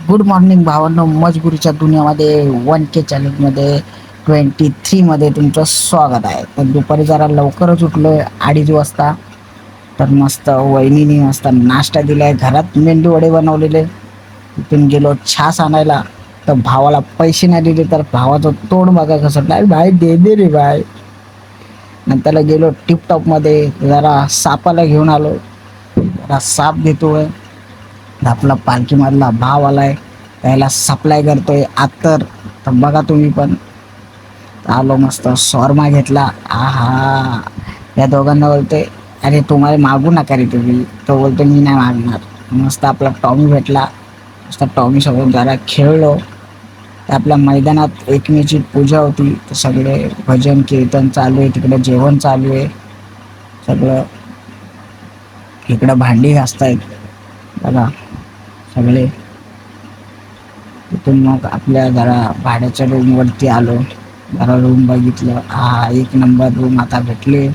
Good morning भावांनो, मजबुरीच्या दुनियामध्ये 1K चॅलेंजमध्ये 23 मध्ये तुमचं स्वागत आहे. तर दुपारी जरा लवकरच उठलोय 2:30 वाजता. तर मस्त वहिनीने मस्त नाश्ता दिलाय, घरात मेंदू वडे बनवलेले. तिथून गेलो छास आणायला, तर भावाला पैसे नाही दिले तर भावाचं तोंड बघा कसं, नाही भाई दे दे रे भाई. नंतर गेलो टिपटॉपमध्ये, जरा सापाला घेऊन आलो. जरा साप घेतोय. आपला पालखीमधला भाव आलाय, त्याला सप्लाय करतोय अत्तर. तर बघा तुम्ही पण. आलो मस्त शॉर्मा घेतला. आहा, या दोघांना बोलतोय, अरे तुम्हाला मागू नका रे तुम्ही. तो बोलतो मी नाही मागणार. मस्त आपला टॉमी भेटला. मस्त टॉमी सोबत जरा खेळलो. आपल्या मैदानात एकमेची पूजा होती, तर सगळे भजन कीर्तन चालू आहे, तिकडे जेवण चालू आहे सगळं. इकडं भांडी घासतायत बघा सगळे. तिथून मग आपल्या जरा भाड्याच्या रूमवरती आलो. जरा रूम बघितलं. हा, एक नंबर रूम आता भेटले.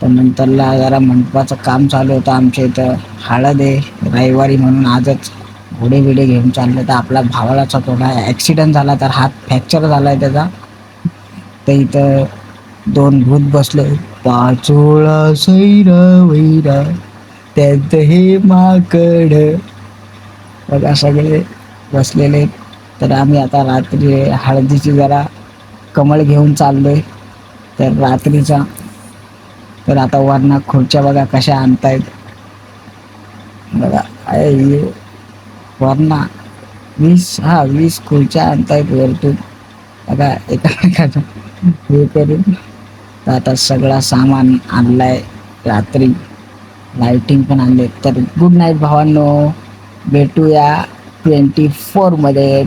तर नंतरला जरा मंडपाचं काम चालू होतं आमच्या इथं. हळद आहे रविवारी म्हणून आजच घोडे बिडे घेऊन चालले. तर आपला भावालाचा थोडा ॲक्सिडेंट झाला, तर हात फ्रॅक्चर झाला आहे त्याचा. तर इथं 2 भूत बसले. पाचोळा सैरा वैरा त्यात हे माकड बघा सगळे बसलेले. तर आम्ही आता रात्री हळदीची जरा कमळ घेऊन चाललोय तर रात्रीचा. तर आता वरनं खुर्च्या बघा कशा आणतायत बघा. आहे वरना 20 खुर्च्या आणतायत वरतून बघा एकामेकाचं हे करून. तर आता सगळा सामान आणलाय रात्री, लाइटिंग पण आणले. तर गुड नाईट भावांनो, भेटूया 24 मध्ये.